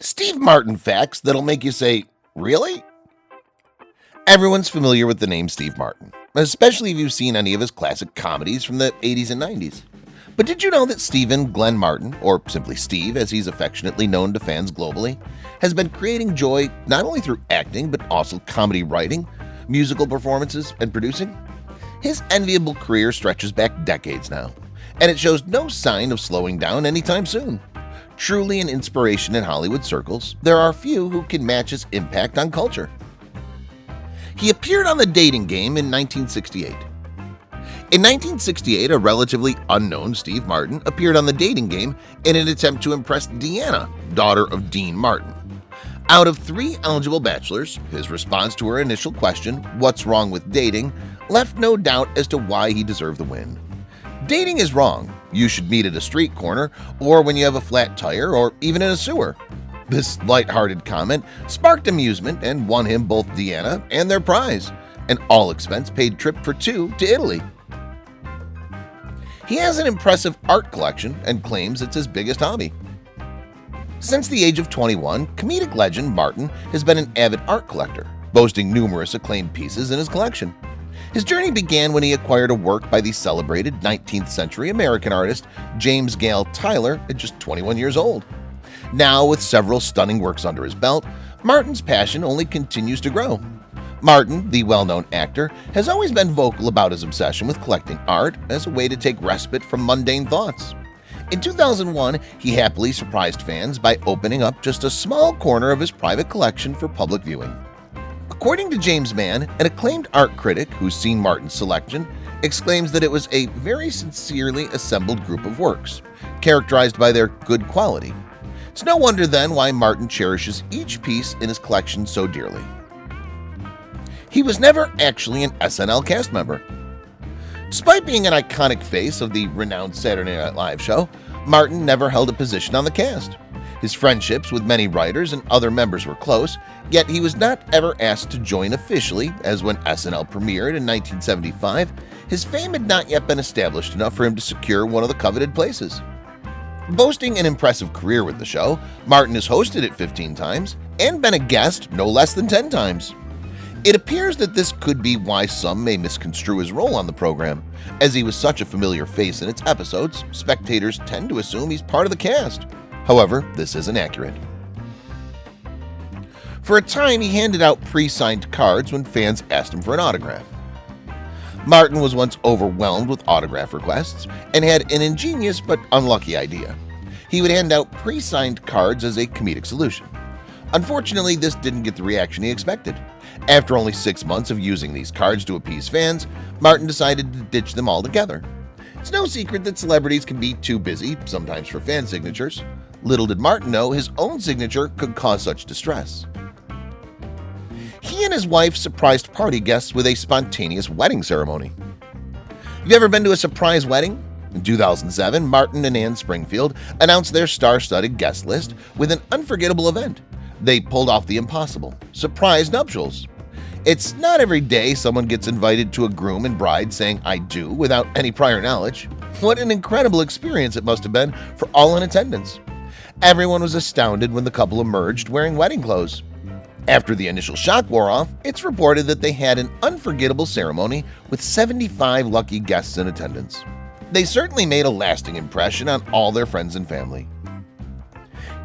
Steve Martin facts that'll make you say, really? Everyone's familiar with the name Steve Martin, especially if you've seen any of his classic comedies from the 80s and 90s. But did you know that Stephen Glenn Martin, or simply Steve as he's affectionately known to fans globally, has been creating joy not only through acting but also comedy writing, musical performances, and producing? His enviable career stretches back decades now, and it shows no sign of slowing down anytime soon. Truly an inspiration in Hollywood circles, there are few who can match his impact on culture. He appeared on The Dating Game in 1968. In 1968, a relatively unknown Steve Martin appeared on The Dating Game in an attempt to impress Deanna, daughter of Dean Martin. Out of 3 eligible bachelors, his response to her initial question, "What's wrong with dating?" left no doubt as to why he deserved the win. Dating is wrong. You should meet at a street corner, or when you have a flat tire, or even in a sewer. This lighthearted comment sparked amusement and won him both Deanna and their prize, an all-expense-paid trip for 2 to Italy. He has an impressive art collection and claims it's his biggest hobby. Since the age of 21, comedic legend Martin has been an avid art collector, boasting numerous acclaimed pieces in his collection. His journey began when he acquired a work by the celebrated 19th century American artist James Gale Tyler at just 21 years old. Now, with several stunning works under his belt, Martin's passion only continues to grow. Martin, the well-known actor, has always been vocal about his obsession with collecting art as a way to take respite from mundane thoughts. In 2001, he happily surprised fans by opening up just a small corner of his private collection for public viewing. According to James Mann, an acclaimed art critic who's seen Martin's selection, exclaims that it was a very sincerely assembled group of works, characterized by their good quality. It's no wonder then why Martin cherishes each piece in his collection so dearly. He was never actually an SNL cast member. Despite being an iconic face of the renowned Saturday Night Live show, Martin never held a position on the cast. His friendships with many writers and other members were close, yet he was not ever asked to join officially, as when SNL premiered in 1975, his fame had not yet been established enough for him to secure one of the coveted places. Boasting an impressive career with the show, Martin has hosted it 15 times and been a guest no less than 10 times. It appears that this could be why some may misconstrue his role on the program. As he was such a familiar face in its episodes, spectators tend to assume he's part of the cast. However, this isn't accurate. For a time, he handed out pre-signed cards when fans asked him for an autograph. Martin was once overwhelmed with autograph requests and had an ingenious but unlucky idea. He would hand out pre-signed cards as a comedic solution. Unfortunately, this didn't get the reaction he expected. After only 6 months of using these cards to appease fans, Martin decided to ditch them altogether. It's no secret that celebrities can be too busy, sometimes for fan signatures. Little did Martin know his own signature could cause such distress. He and his wife surprised party guests with a spontaneous wedding ceremony. Have you ever been to a surprise wedding? In 2007, Martin and Ann Springfield announced their star-studded guest list with an unforgettable event. They pulled off the impossible: surprise nuptials. It's not every day someone gets invited to a groom and bride saying "I do" without any prior knowledge. What an incredible experience it must have been for all in attendance. Everyone was astounded when the couple emerged wearing wedding clothes. After the initial shock wore off, it's reported that they had an unforgettable ceremony with 75 lucky guests in attendance. They certainly made a lasting impression on all their friends and family.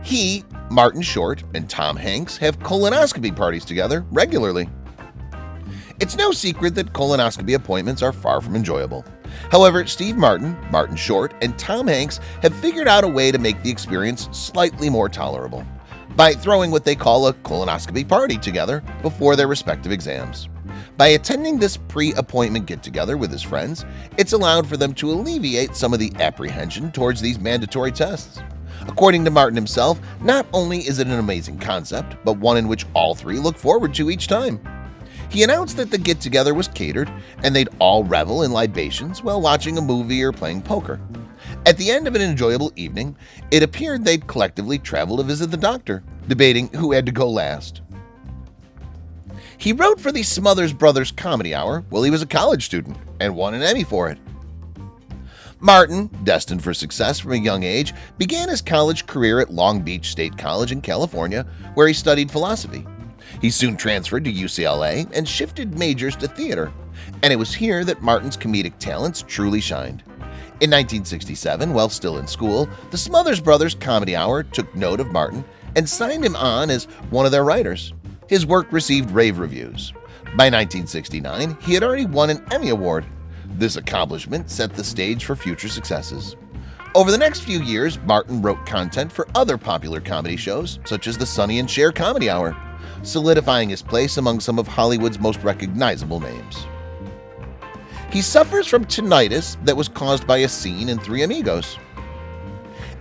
He, Martin Short, and Tom Hanks have colonoscopy parties together regularly. It's no secret that colonoscopy appointments are far from enjoyable. However, Steve Martin, Martin Short, and Tom Hanks have figured out a way to make the experience slightly more tolerable by throwing what they call a colonoscopy party together before their respective exams. By attending this pre-appointment get-together with his friends, it's allowed for them to alleviate some of the apprehension towards these mandatory tests. According to Martin himself, not only is it an amazing concept, but one in which all 3 look forward to each time. He announced that the get-together was catered and they'd all revel in libations while watching a movie or playing poker. At the end of an enjoyable evening, it appeared they'd collectively travel to visit the doctor, debating who had to go last. He wrote for the Smothers Brothers Comedy Hour while he was a college student and won an Emmy for it. Martin, destined for success from a young age, began his college career at Long Beach State College in California, where he studied philosophy. He soon transferred to UCLA and shifted majors to theater, and it was here that Martin's comedic talents truly shined. In 1967, while still in school, the Smothers Brothers Comedy Hour took note of Martin and signed him on as one of their writers. His work received rave reviews. By 1969, he had already won an Emmy Award. This accomplishment set the stage for future successes. Over the next few years, Martin wrote content for other popular comedy shows, such as the Sonny and Cher Comedy Hour, solidifying his place among some of Hollywood's most recognizable names. He suffers from tinnitus that was caused by a scene in Three Amigos.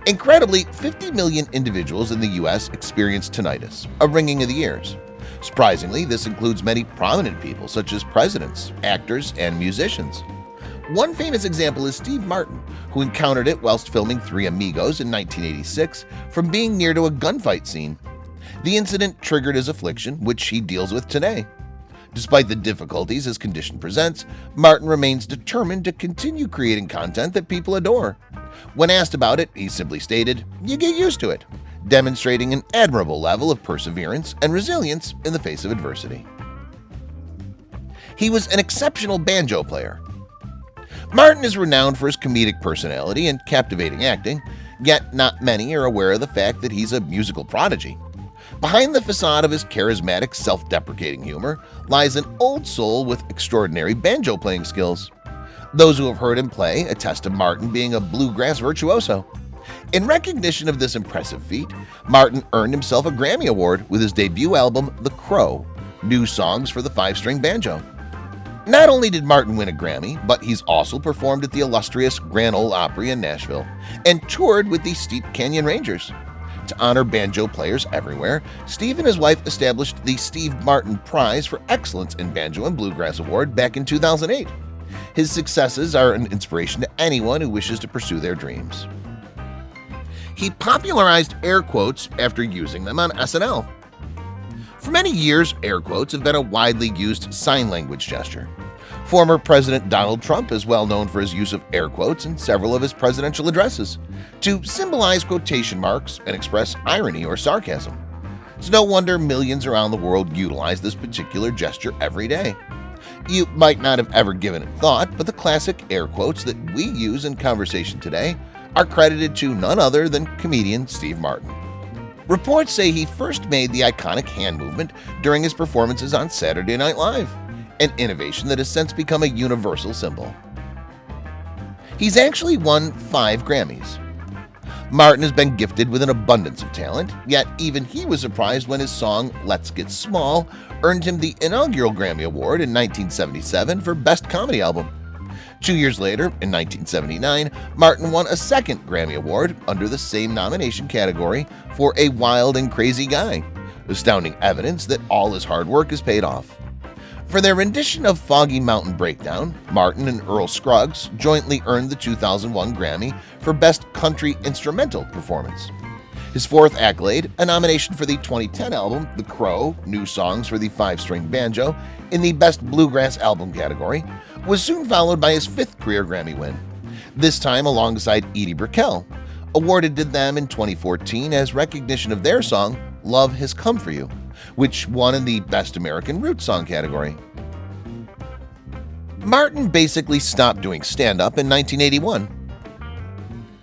Incredibly, 50 million individuals in the U.S. experience tinnitus, a ringing of the ears. Surprisingly, this includes many prominent people such as presidents, actors, and musicians. One famous example is Steve Martin, who encountered it whilst filming Three Amigos in 1986 from being near to a gunfight scene. The incident triggered his affliction, which he deals with today. Despite the difficulties his condition presents, Martin remains determined to continue creating content that people adore. When asked about it, he simply stated, "You get used to it," demonstrating an admirable level of perseverance and resilience in the face of adversity. He was an exceptional banjo player. Martin is renowned for his comedic personality and captivating acting, yet not many are aware of the fact that he's a musical prodigy. Behind the facade of his charismatic, self-deprecating humor lies an old soul with extraordinary banjo-playing skills. Those who have heard him play attest to Martin being a bluegrass virtuoso. In recognition of this impressive feat, Martin earned himself a Grammy Award with his debut album, The Crow, New Songs for the Five-String Banjo. Not only did Martin win a Grammy, but he's also performed at the illustrious Grand Ole Opry in Nashville and toured with the Steep Canyon Rangers. To honor banjo players everywhere, Steve and his wife established the Steve Martin Prize for Excellence in Banjo and Bluegrass Award back in 2008. His successes are an inspiration to anyone who wishes to pursue their dreams. He popularized air quotes after using them on SNL. For many years, air quotes have been a widely used sign language gesture. Former President Donald Trump is well known for his use of air quotes in several of his presidential addresses to symbolize quotation marks and express irony or sarcasm. It's no wonder millions around the world utilize this particular gesture every day. You might not have ever given it thought, but the classic air quotes that we use in conversation today are credited to none other than comedian Steve Martin. Reports say he first made the iconic hand movement during his performances on Saturday Night Live, an innovation that has since become a universal symbol. He's actually won 5 Grammys. Martin has been gifted with an abundance of talent, yet even he was surprised when his song Let's Get Small earned him the inaugural Grammy Award in 1977 for Best Comedy Album. 2 years later, in 1979, Martin won a second Grammy Award under the same nomination category for A Wild and Crazy Guy, astounding evidence that all his hard work has paid off. For their rendition of Foggy Mountain Breakdown, Martin and Earl Scruggs jointly earned the 2001 Grammy for Best Country Instrumental Performance. His fourth accolade, a nomination for the 2010 album The Crow, New Songs for the Five-String Banjo in the Best Bluegrass Album category, was soon followed by his 5th career Grammy win, this time alongside Edie Brickell, awarded to them in 2014 as recognition of their song Love Has Come For You, which won in the Best American Roots Song category. Martin basically stopped doing stand-up in 1981.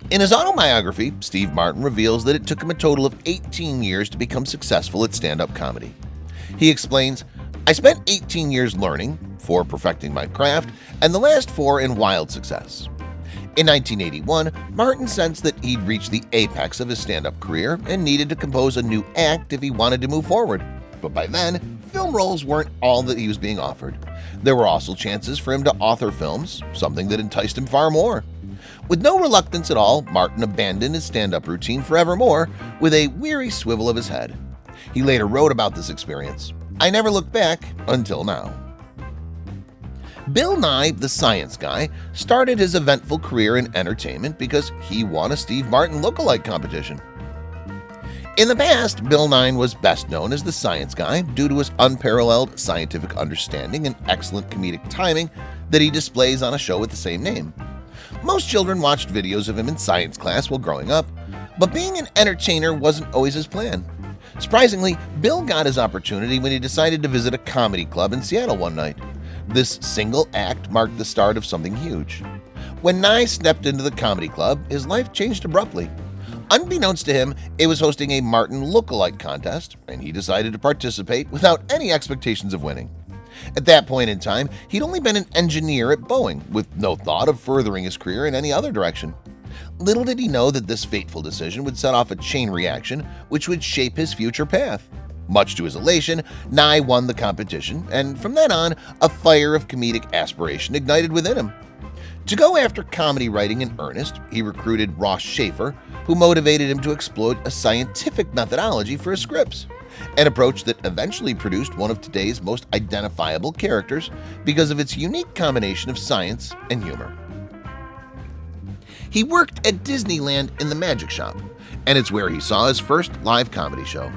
In his autobiography, Steve Martin reveals that it took him a total of 18 years to become successful at stand-up comedy. He explains, "I spent 18 years learning, 4 perfecting my craft, and the last 4 in wild success." In 1981, Martin sensed that he'd reached the apex of his stand-up career and needed to compose a new act if he wanted to move forward. But by then, film roles weren't all that he was being offered. There were also chances for him to author films, something that enticed him far more. With no reluctance at all, Martin abandoned his stand-up routine forevermore with a weary swivel of his head. He later wrote about this experience, "I never looked back until now." Bill Nye the Science Guy started his eventful career in entertainment because he won a Steve Martin lookalike competition. In the past, Bill Nye was best known as the Science Guy due to his unparalleled scientific understanding and excellent comedic timing that he displays on a show with the same name. Most children watched videos of him in science class while growing up, but being an entertainer wasn't always his plan. Surprisingly, Bill got his opportunity when he decided to visit a comedy club in Seattle one night. This single act marked the start of something huge. When Nye stepped into the comedy club, his life changed abruptly. Unbeknownst to him, it was hosting a Martin look-alike contest, and he decided to participate without any expectations of winning. At that point in time, he'd only been an engineer at Boeing, with no thought of furthering his career in any other direction. Little did he know that this fateful decision would set off a chain reaction which would shape his future path. Much to his elation, Nye won the competition, and from then on, a fire of comedic aspiration ignited within him. To go after comedy writing in earnest, he recruited Ross Schaefer, who motivated him to exploit a scientific methodology for his scripts, an approach that eventually produced one of today's most identifiable characters because of its unique combination of science and humor. He worked at Disneyland in the Magic Shop, and it's where he saw his first live comedy show.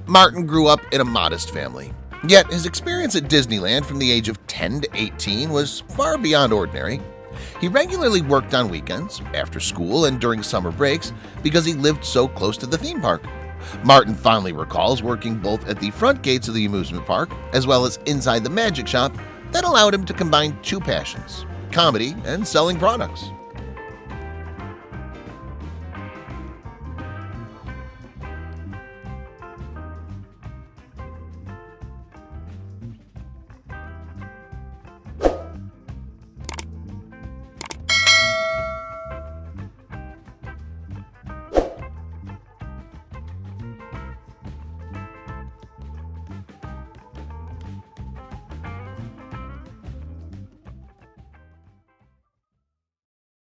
Martin grew up in a modest family, yet his experience at Disneyland from the age of 10 to 18 was far beyond ordinary. He regularly worked on weekends, after school, and during summer breaks because he lived so close to the theme park. Martin fondly recalls working both at the front gates of the amusement park as well as inside the Magic Shop that allowed him to combine two passions, comedy and selling products.